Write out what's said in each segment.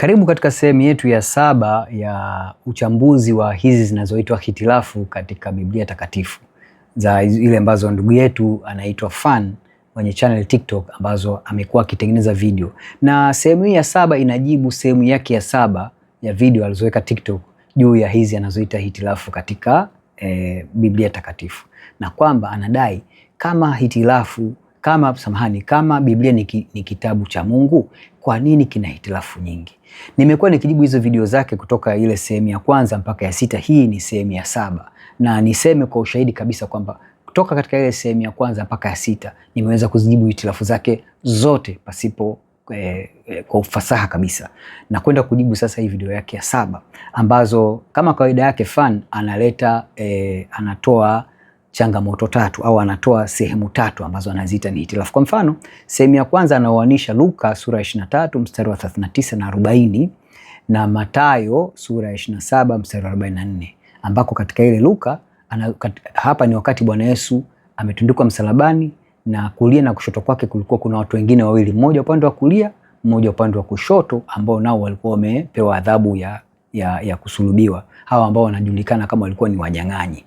Karibu katika sehemu yetu ya 7 ya uchambuzi wa hizi zinazoitwa hitilafu katika Biblia Takatifu, za ile ambazo ndugu yetu anaitwa Fan kwenye channel TikTok ambazo amekuwa akitengeneza video. Na sehemu hii ya 7 inajibu sehemu yake ya 7 ya video alizoweka TikTok juu ya hizi anazoita hitilafu katika Biblia Takatifu, na kwamba anadai kama hitilafu kama Biblia ni kitabu cha Mungu, kwa nini kina hitilafu nyingi? Nimekuwa nikijibu hizo video zake kutoka ile sehemu ya 1 mpaka ya 6. Hii ni sehemu ya 7, na niseme kwa ushahidi kabisa kwamba kutoka katika ile sehemu ya 1 mpaka ya 6 nimeweza kuzijibu hitilafu zake zote pasipo kwa ufasaha kabisa, na kwenda kujibu sasa hii video yake ya 7 ambazo kama kawaida yake Fan analeta anatoa changamoto 3 au anatoa sehemu 3 ambazo anaziita ni hitilafu. Kwa mfano, sehemu ya 1 anaoanisha Luka sura ya 23 mstari wa 39 na 40 na Mathayo sura ya 27 mstari wa 44, ambako katika ile Luka hapa ni wakati Bwana Yesu ametundikwa msalabani, na kulia na kushoto kwake kulikuwa kuna watu wengine wawili, mmoja upande wa kulia, mmoja upande wa kushoto, ambao nao walikuwa wamepewa adhabu ya kusulubiwa, hawa ambao wanajulikana kama walikuwa ni wanyang'anyi.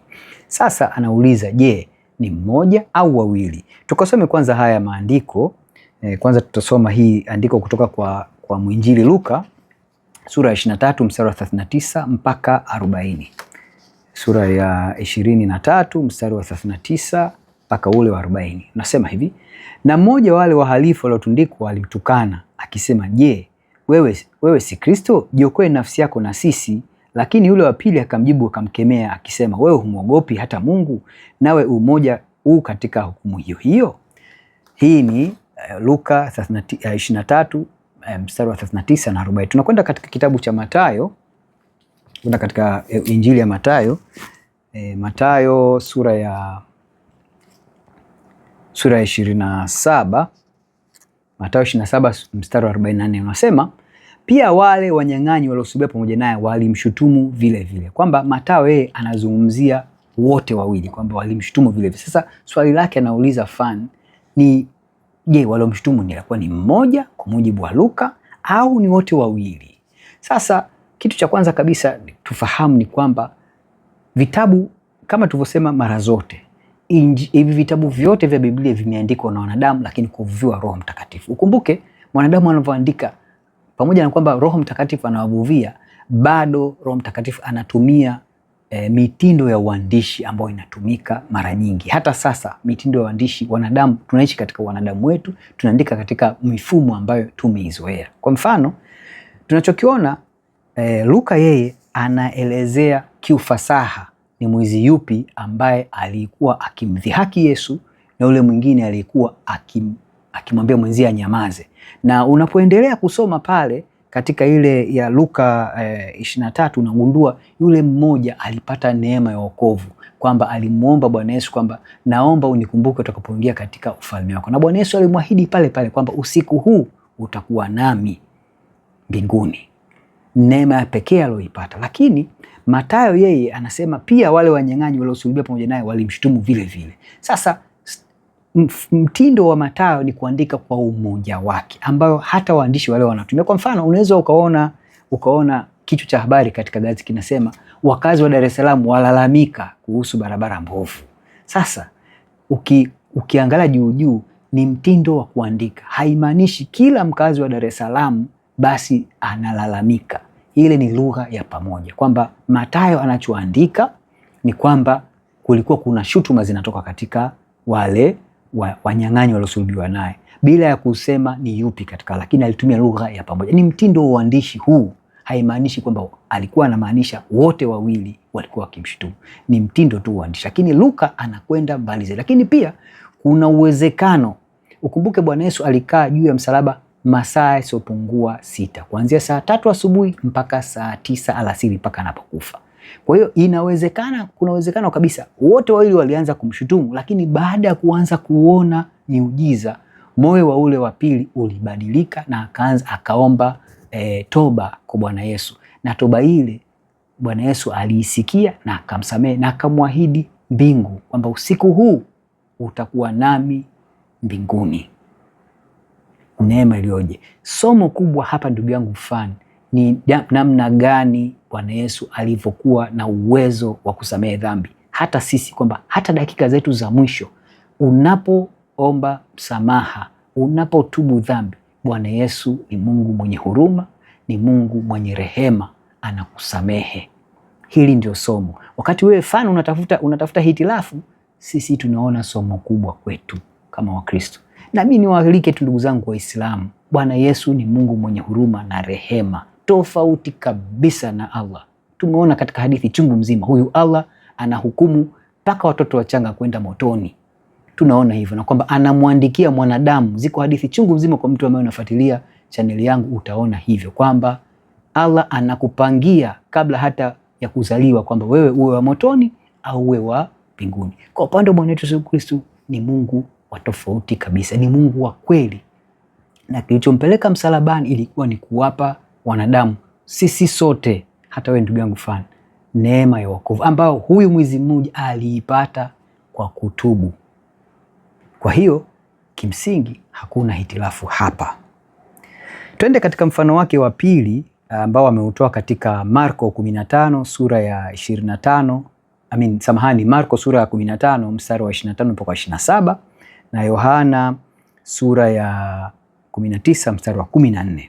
Sasa anauliza, je, ni mmoja au wawili? Tukasome kwanza haya maandiko. Kwanza tutasoma hii andiko kutoka kwa mwinjili Luka sura ya 23 mstari wa 39 mpaka 40. Sura ya 23 mstari wa 39 mpaka ule wa 40. Nasema hivi: na mmoja wale wahalifu waliotundikwa alimtukana akisema, je, wewe si Kristo? Jiokoe nafsi yako na sisi. Lakini yule wa pili akamjibu akamkemea akisema, wewe humwogopi hata Mungu? Nawe umoja katika hukumu hiyo hiyo? Hii ni Luka 23 mstari wa 39 na 40. Tunakwenda katika kitabu cha Mathayo, kuna katika injili ya Mathayo, Mathayo sura ya 27, Mathayo 27 mstari wa 44 unasema, pia wale wanyang'anyi waliosulubiwa pamoja naye walimshutumu vile vile. Kwamba Mathayo yeye anazungumzia wote wawili, kwamba walimshutumu vile vile. Sasa swali lake anauliza Fan ni, je, waliomshutumu ni alikuwa ni mmoja kwa mujibu wa Luka au ni wote wawili? Sasa kitu cha kwanza kabisa tufahamu ni kwamba vitabu kama tulivyosema mara zote, hivi vitabu vyote vya Biblia vimeandikwa na wanadamu, lakini kuvuviwa Roho Mtakatifu. Ukumbuke mwanadamu anavyoandika, pamoja na kwamba Roho Mtakatifu anawavuvia, bado Roho Mtakatifu anatumia mitindo ya uandishi ambayo inatumika mara nyingi. Hata sasa mitindo ya uandishi, wanadamu tunaishi katika wanadamu wetu, tunaandika katika mifumo ambayo tumeizoea. Kwa mfano, tunachokiona Luka yeye anaelezea kiufasaha ni mwizi yupi ambaye alikuwa akimdhihaki Yesu na ule mwingine alikuwa akimwambia mwenzie anyamaze. Na unapoendelea kusoma pale katika ile ya Luka 23 unagundua yule mmoja alipata neema ya wokovu, kwamba alimuomba Bwana Yesu kwamba naomba unikumbuke utakapoingia katika ufalme wako, na Bwana Yesu alimwahidi pale pale kwamba usiku huu utakuwa nami mbinguni. Neema ya pekee aliyoipata. Lakini Mathayo yeye anasema pia wale wanyang'anyi waliosulubiwa pamoja naye walimshutumu vile vile. Sasa mtindo wa Mathayo ni kuandika kwa umoja wake, ambayo hata waandishi wale wanatumia. Kwa mfano, unaweza ukaona kichwa cha habari katika gazeti kinasema, wakazi wa Dar es Salaam walalamika kuhusu barabara mbovu. Sasa ukiangalia juu ni mtindo wa kuandika, haimaanishi kila mkazi wa Dar es Salaam basi analalamika. Ile ni lugha ya pamoja, kwamba Mathayo anachoandika ni kwamba kulikuwa kuna shutuma zinatoka katika wale wanyang'anyi waliosulubiwa naye, bila ya kusema ni yupi katika, lakini alitumia lugha ya pamoja. Ni mtindo wa uandishi huu, haimaanishi kwamba alikuwa anamaanisha wote wawili walikuwa wakimshutumu. Ni mtindo tu uandishi, lakini Luka anakwenda mbali zaidi. Lakini pia kuna uwezekano, ukumbuke Bwana Yesu alikaa juu ya msalaba masaa yasiyopungua 6, kuanzia saa 3 asubuhi mpaka saa 9 alasiri mpaka anapokufa. Kwa hiyo kuna uwezekano kabisa wote wawili walianza kumshutumu, lakini baada ya kuanza kuona miujiza, moyo wa ule wa pili ulibadilika na akaomba toba kwa Bwana Yesu, na toba ile Bwana Yesu aliisikia na akamsamehe na akamwahidi mbingu, kwamba usiku huu utakuwa nami mbinguni. Neema iliyoje! Somo kubwa hapa ndugu yangu Fan ni namna gani Bwana Yesu alivyokuwa na uwezo wa kusamehe dhambi. Hata sisi kwamba hata dakika zetu za mwisho unapoomba msamaha, unapotubu dhambi, Bwana Yesu ni Mungu mwenye huruma, ni Mungu mwenye rehema, anakusamehe. Hili ndio somo. Wakati wewe fano unatafuta hitilafu, sisi tunaona somo kubwa kwetu kama Wakristo. Na mimi niwaalike tu ndugu zangu Waislamu, Bwana Yesu ni Mungu mwenye huruma na rehema, tofauti kabisa na Allah. Tumeona katika hadithi chungu mzima, huyu Allah anahukumu mpaka watoto wachanga kwenda motoni. Tunaona hivyo, na kwamba anamwandikia mwanadamu. Ziko hadithi chungu mzima, kwa mtu ambaye unafuatilia chaneli yangu utaona hivyo, kwamba Allah anakupangia kabla hata ya kuzaliwa kwamba wewe uwe wa motoni au uwe wa mbinguni. Kwa upande wa Bwana wetu Yesu Kristo ni Mungu wa tofauti kabisa, ni Mungu wa kweli, na kilichompeleka msalabani ilikuwa ni kuwapa wanadamu sisi sote, hata wewe ndugu yangu fan, neema ya wokovu ambao huyu mwizi mmoja aliipata kwa kutubu. Kwa hiyo kimsingi hakuna hitilafu hapa. Twende katika mfano wake wa pili ambao ameutoa katika Marko 15 sura ya 25, Marko sura ya 15 mstari wa 25 mpaka 27 na Yohana sura ya 19 mstari wa 14.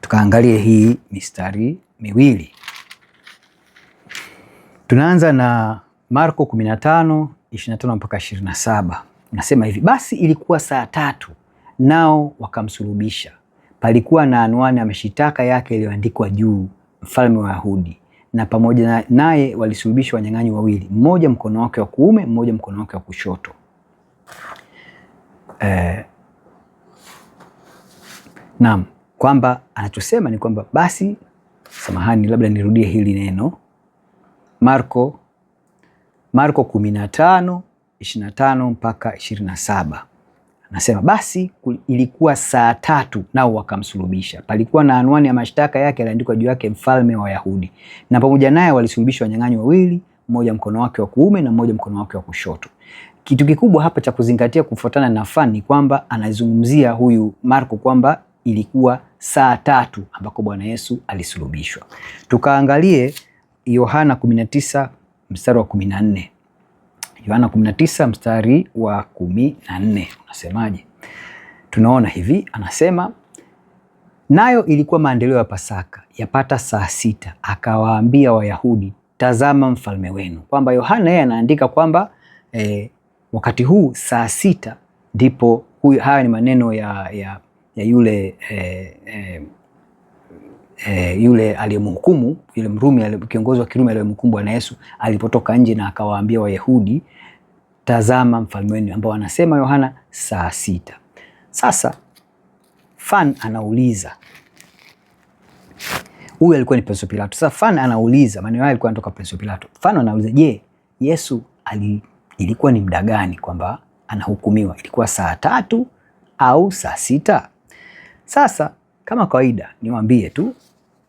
Tukaangalie hii mistari miwili. Tunaanza na Marko 15:25 mpaka 27. Nasema hivi: basi ilikuwa saa 3 nao wakamsulubisha. Palikuwa na anwani ya mashitaka yake iliyoandikwa juu, mfalme wa Wayahudi. Na pamoja naye walisulubishwa wanyang'anyi wawili, mmoja mkono wake wa kuume, mmoja mkono wake wa kushoto. Naam, kwamba anachosema ni kwamba basi, samahani, labda nirudie hili neno. Marko 15:25 mpaka 27. Anasema basi ilikuwa saa 3 nao wakamsulubisha. Palikuwa na anwani ya mashtaka yake iliandikwa juu yake, mfalme wa Wayahudi. Na pamoja naye walisulubishwa wanyang'anyi wawili, mmoja mkono wake wa kuume na mmoja mkono wake wa kushoto. Kitu kikubwa hapa cha kuzingatia kufuatana na fani ni kwamba anazungumzia huyu Marko kwamba ilikuwa saa 3 ambako Bwana Yesu alisulubishwa. Tukaangalie Yohana 19 mstari wa 14. Yohana 19 mstari wa 14 unasemaje? Tunaona hivi, anasema nayo ilikuwa maandalio ya Pasaka, yapata saa 6, akawaambia Wayahudi, tazama mfalme wenu. Kwamba Yohana yeye anaandika kwamba wakati huu saa 6 ndipo haya ni maneno ya yule yule aliyemhukumu, yule Mrumi, kiongozi wa Kirumi aliyemhukumu Bwana Yesu alipotoka nje na akawaambia Wayahudi, tazama mfalme wenu, ambao anasema Yohana saa 6. Sasa fan anauliza, huyu alikuwa ni Poncio Pilato. Sasa fan anauliza, maneno haya yalikuwa yanatoka Poncio Pilato. Fan anauliza, je, Yesu ilikuwa ni muda gani kwamba anahukumiwa? Ilikuwa saa 3 au saa 6? Sasa kama kawaida niwaambie tu,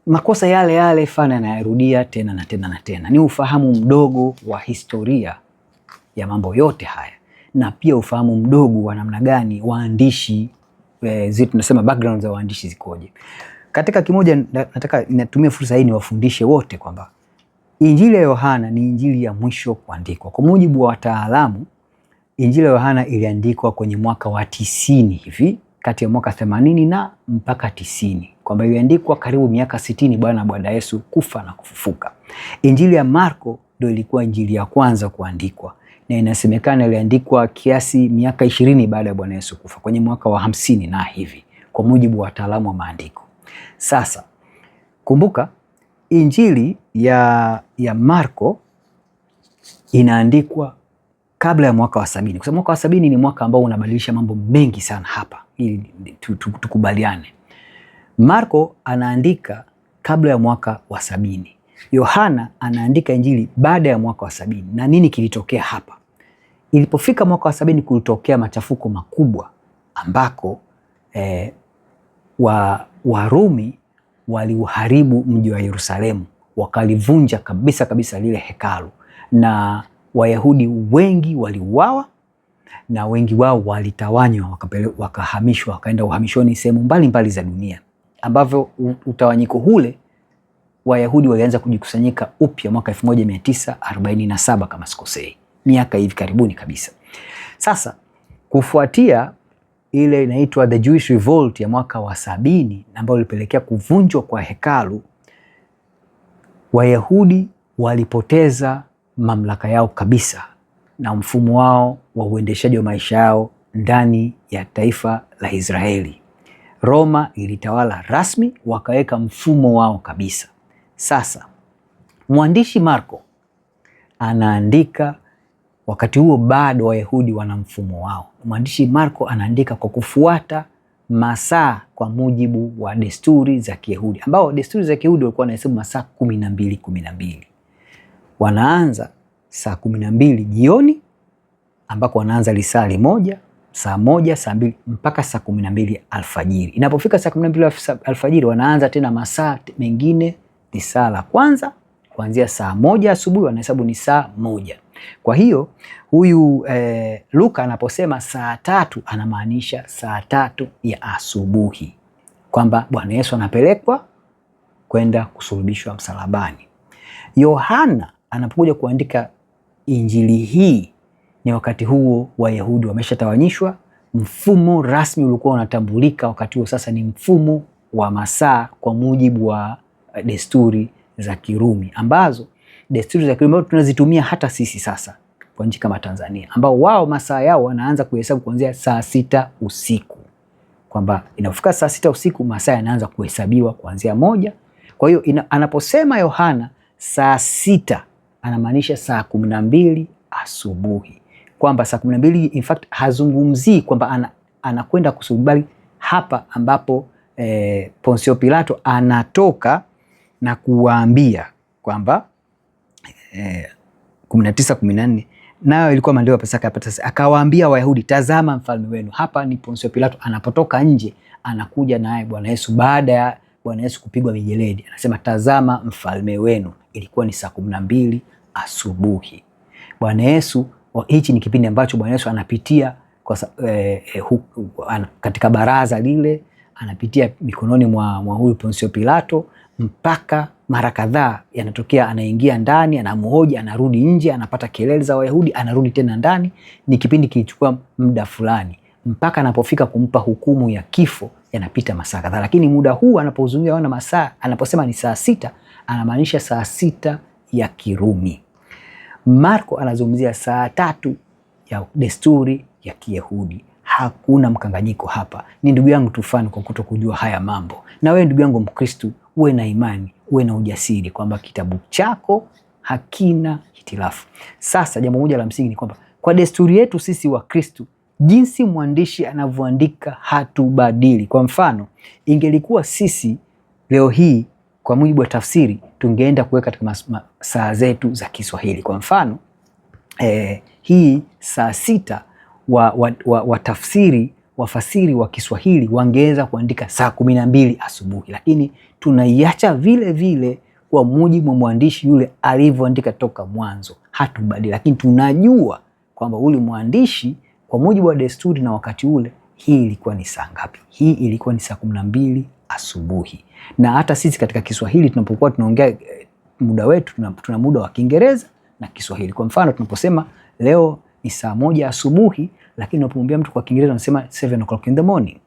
makosa yale yale fan anayarudia tena na tena na tena. Ni ufahamu mdogo wa historia ya mambo yote haya, na pia ufahamu mdogo wa namna gani waandishi tunasema background za waandishi zikoje. Katika kimoja nataka natumia fursa hii niwafundishe wote kwamba Injili ya Yohana ni injili ya mwisho kuandikwa. Kwa mujibu wa wataalamu, Injili ya Yohana iliandikwa kwenye mwaka wa 90 hivi, kati ya mwaka 80 na mpaka 90, kwamba iliandikwa karibu miaka 60 Bwana Yesu kufa na kufufuka. Injili ya Marko ndio ilikuwa injili ya kwanza kuandikwa, na inasemekana iliandikwa kiasi miaka 20 baada ya Bwana Yesu kufa, kwenye mwaka wa 50 na hivi, kwa mujibu wa wataalamu wa maandiko. Sasa kumbuka, injili ya Marko inaandikwa kabla ya mwaka wa 70, kwa sababu mwaka wa 70 ni mwaka ambao unabadilisha mambo mengi sana hapa, ili tukubaliane. Marko anaandika kabla ya mwaka wa 70. Yohana anaandika injili baada ya mwaka wa 70. Na nini kilitokea hapa? Ilipofika mwaka wa 70 kulitokea machafuko makubwa ambako Warumi waliuharibu mji wa Yerusalemu, wakalivunja kabisa kabisa lile hekalu, na Wayahudi wengi waliuawa na wengi wao walitawanywa, wakahamishwa, wakaenda uhamishoni sehemu mbalimbali za dunia. ambavyo utawanyiko ule Wayahudi walianza kujikusanyika upya mwaka 1947 kama sikosei, miaka hivi karibuni kabisa. Sasa kufuatia ile inaitwa the Jewish Revolt ya mwaka wa 70 ambayo ilipelekea kuvunjwa kwa hekalu, Wayahudi walipoteza mamlaka yao kabisa na mfumo wao wa uendeshaji wa maisha yao ndani ya taifa la Israeli. Roma ilitawala rasmi, wakaweka mfumo wao kabisa. Sasa mwandishi Marko anaandika wakati huo bado Wayahudi wana mfumo wao. Mwandishi Marko anaandika kwa kufuata masaa kwa mujibu wa desturi za Kiyahudi, ambao desturi za Kiyahudi walikuwa wanahesabu masaa 12. Wanaanza saa 12 jioni, ambako wanaanza lisali moja, saa 1, saa 2 mpaka saa 12 alfajiri. Inapofika saa 12 alfajiri wanaanza tena masaa mengine, ni saa la kwanza kuanzia saa 1 asubuhi wanahesabu ni saa 1. Kwa hiyo huyu Luka anaposema saa 3 anamaanisha saa 3 ya asubuhi, kwamba Bwana Yesu anapelekwa kwenda kusulubishwa msalabani. Yohana anapokuja kuandika injili hii ni wakati huo Wayahudi wameshatawanyishwa. Mfumo rasmi ulikuwa unatambulika wakati huo sasa ni mfumo wa masaa kwa mujibu wa desturi za Kirumi, ambazo desturi za Kirumi tunazitumia hata sisi sasa kwa nchi kama Tanzania, ambao wao masaa yao wanaanza kuhesabu kuanzia saa 6 usiku, kwamba inafika saa 6 usiku masaa yanaanza kuhesabiwa kuanzia 1. Kwa hiyo anaposema Yohana saa 6 anamaanisha saa 12 asubuhi, kwamba saa 12 in fact hazungumzii kwamba anakwenda kusubiri hapa ambapo Ponsio Pilato anatoka na kuwaambia kwamba 19:14 nayo ilikuwa maandiko ya Pasaka ya Pasaka, akawaambia Wayahudi, tazama mfalme wenu. Hapa ni Ponsio Pilato anapotoka nje, anakuja naye Bwana Yesu baada ya Bwana Yesu kupigwa mijeledi, anasema tazama mfalme wenu. Ilikuwa ni saa 12 asubuhi. Bwana Yesu, hichi ni kipindi ambacho Bwana Yesu anapitia katika baraza lile, anapitia mikononi mwa huyu Ponsio Pilato, mpaka mara kadhaa yanatokea anaingia ndani, anamhoji, anarudi nje, anapata kelele za Wayahudi, anarudi tena ndani. Ni kipindi kilichukua muda fulani mpaka anapofika kumpa hukumu ya kifo, yanapita masaa kadhaa. Lakini muda huu anapozungumzia wana masaa, anaposema ni saa 6 anamaanisha saa 6 ya Kirumi. Marko anazungumzia saa 3 ya desturi ya Kiyahudi. Hakuna mkanganyiko hapa. Ni ndugu yangu tufani kwa kutokujua haya mambo. Na wewe ndugu yangu Mkristu, uwe na imani, uwe na ujasiri kwamba kitabu chako hakina hitilafu. Sasa jambo moja la msingi ni kwamba kwa desturi yetu sisi wa Kristu, jinsi mwandishi anavyoandika hatubadili. Kwa mfano, ingelikuwa sisi leo hii kwa mujibu wa tafsiri tungeenda kuweka katika saa zetu za Kiswahili. Kwa mfano, hii saa 6 wafasiri wa Kiswahili wangeweza kuandika saa 12 asubuhi, lakini tunaiacha vile vile kwa mujibu wa mwandishi yule alivyoandika toka mwanzo, hatubadili. Lakini tunajua kwamba ule mwandishi kwa mujibu wa desturi na wakati ule, hii ilikuwa ni saa ngapi? Hii ilikuwa ni saa 12 asubuhi. Na hata sisi katika Kiswahili tunapokuwa tunaongea muda wetu, tuna muda wa Kiingereza na Kiswahili. Kwa mfano tunaposema leo ni saa 1 asubuhi, lakini unapomwambia mtu kwa Kiingereza unasema 7 o'clock in the morning.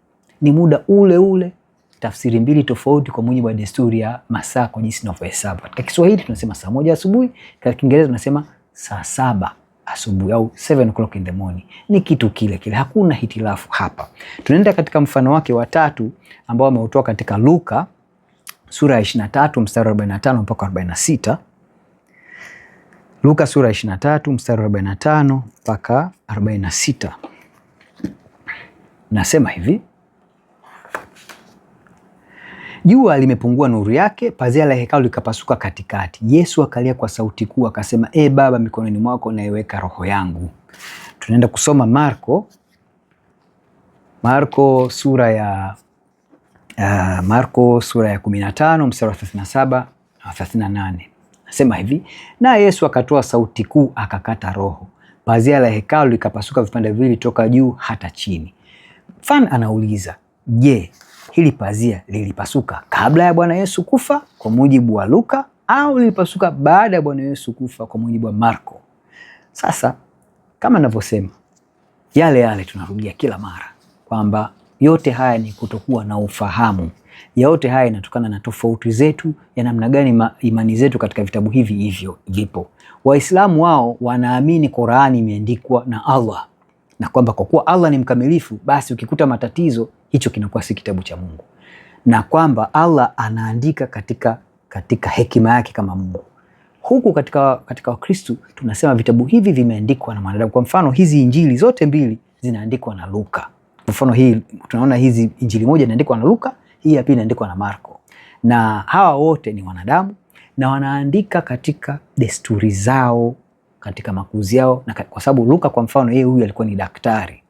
Ni muda ule ule, tafsiri mbili tofauti kwa mujibu wa desturi ya masaa kwa jinsi tunavyohesabu. Katika Kiswahili tunasema saa 1 asubuhi, katika Kiingereza tunasema saa 7 asubuhi au 7 o'clock in the morning. Ni kitu kile kile, hakuna hitilafu hapa. Tunaenda katika mfano wake wa 3 ambao ameutoa katika Luka sura ya 23 mstari wa 45 mpaka 46. Luka sura ya 23 mstari wa 45 mpaka 46. Nasema hivi: jua limepungua nuru yake, pazia la hekalu likapasuka katikati. Yesu akalia kwa sauti kuu akasema, Baba, mikononi mwako naiweka roho yangu. Tunaenda kusoma Marko sura ya 15 mstari wa 37 na 38. Nasema hivi: na Yesu akatoa sauti kuu akakata roho, pazia la hekalu likapasuka vipande viwili toka juu hata chini. Fan anauliza, je, hili pazia lilipasuka kabla ya Bwana Yesu kufa kwa mujibu wa Luka, au lilipasuka baada ya Bwana Yesu kufa kwa mujibu wa Marko? Sasa kama ninavyosema, yale tunarudia kila mara kwamba yote haya ni kutokuwa na ufahamu. Yote haya inatokana na tofauti zetu ya namna gani imani zetu katika vitabu hivi hivyo vipo. Waislamu wao wanaamini Qur'ani imeandikwa na Allah, na kwamba kwa kuwa Allah ni mkamilifu, basi ukikuta matatizo, hicho kinakuwa si kitabu cha Mungu, na kwamba Allah anaandika katika hekima yake kama Mungu. Huku katika Wakristo tunasema vitabu hivi vimeandikwa na mwanadamu. Kwa mfano, hizi injili zote mbili zinaandikwa na Luka. Kwa mfano, hii tunaona hizi injili moja inaandikwa na Luka, hii ya pili inaandikwa na Marko, na hawa wote ni wanadamu na wanaandika katika desturi zao, katika makuzi yao, na kwa sababu Luka kwa mfano yeye huyu alikuwa ni daktari,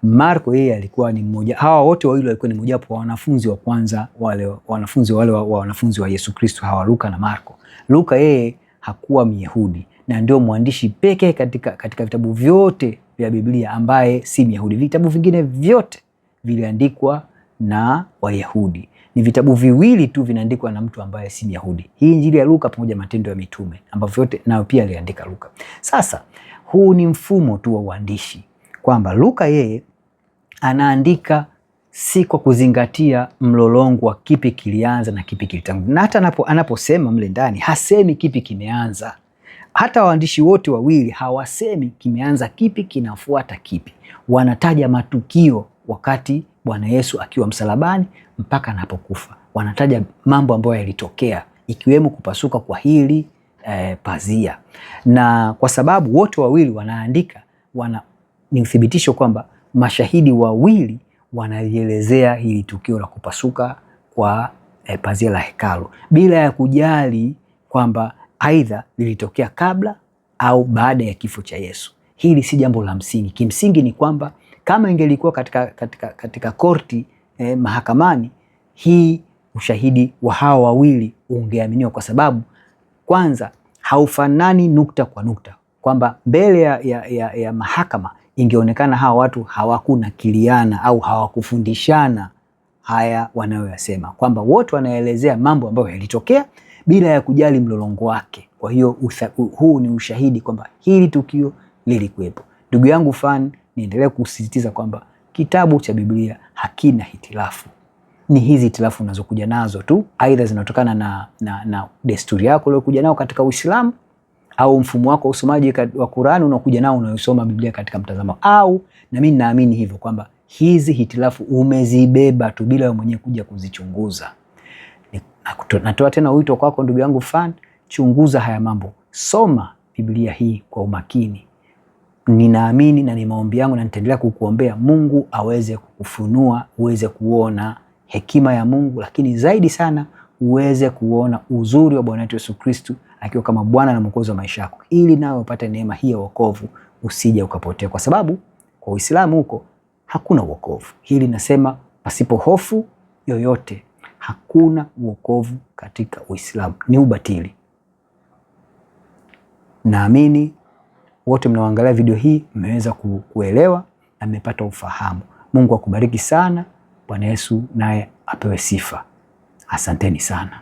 Marko yeye alikuwa ni mmoja, hawa wote wawili walikuwa ni mmoja wa wanafunzi wa kwanza, wale wanafunzi wa Yesu Kristo, hawa Luka na Marko. Luka yeye hakuwa Myahudi na ndio mwandishi pekee katika vitabu vyote vya Biblia ambaye si Myahudi. Vitabu vingine vyote viliandikwa na Wayahudi. Ni vitabu viwili tu vinaandikwa na mtu ambaye si Myahudi. Hii Injili ya Luka pamoja Matendo ya Mitume, ambavyo vyote nayo pia aliandika Luka. Sasa huu ni mfumo tu wa uandishi, kwamba Luka yeye anaandika si kwa kuzingatia mlolongo wa kipi kilianza na kipi kilitangulia. Na hata anaposema mle ndani hasemi kipi kimeanza. Hata waandishi wote wawili hawasemi kimeanza kipi kinafuata kipi. Wanataja matukio wakati Bwana Yesu akiwa msalabani mpaka anapokufa. Wanataja mambo ambayo yalitokea, ikiwemo kupasuka kwa hili pazia. Na kwa sababu wote wawili wanaandika, ni uthibitisho kwamba mashahidi wawili wanalielezea hili tukio la kupasuka kwa pazia la hekalu, bila ya kujali kwamba aidha lilitokea kabla au baada ya kifo cha Yesu. Hili si jambo la msingi. Kimsingi ni kwamba kama ingelikuwa katika korti mahakamani, hii ushahidi wa hawa wawili ungeaminiwa, kwa sababu kwanza haufanani nukta kwa nukta, kwamba mbele ya mahakama ingeonekana hawa watu hawakunakiliana au hawakufundishana haya wanayoyasema, kwamba wote wanaelezea mambo ambayo yalitokea bila ya kujali mlolongo wake. Kwa hiyo huu ni ushahidi kwamba hili tukio lilikuwepo. Ndugu yangu fan, niendelee kusisitiza kwamba kitabu cha Biblia hakina hitilafu. Ni hizi hitilafu unazokuja nazo tu, aidha zinatokana na desturi yako uliokuja nao katika Uislamu, au mfumo wako wa usomaji wa Qur'ani unakuja nao unayosoma Biblia katika mtazamo, au na mimi naamini hivyo kwamba hizi hitilafu umezibeba tu bila wewe mwenyewe kuja kuzichunguza. Natoa tena wito kwako ndugu yangu fan, chunguza haya mambo, soma Biblia hii kwa umakini. Ninaamini na ni maombi yangu na nitaendelea kukuombea Mungu aweze kukufunua, uweze kuona hekima ya Mungu, lakini zaidi sana uweze kuona uzuri wa Bwana wetu Yesu Kristo akiwa kama Bwana na Mwokozi wa maisha yako, ili nawe upate neema hii ya wokovu, usije ukapotea, kwa sababu kwa Uislamu huko hakuna wokovu. Hili nasema pasipo hofu yoyote, hakuna wokovu katika Uislamu, ni ubatili. Naamini wote mnaoangalia video hii mmeweza kuelewa na mmepata ufahamu. Mungu akubariki sana. Bwana Yesu naye apewe sifa. Asanteni sana.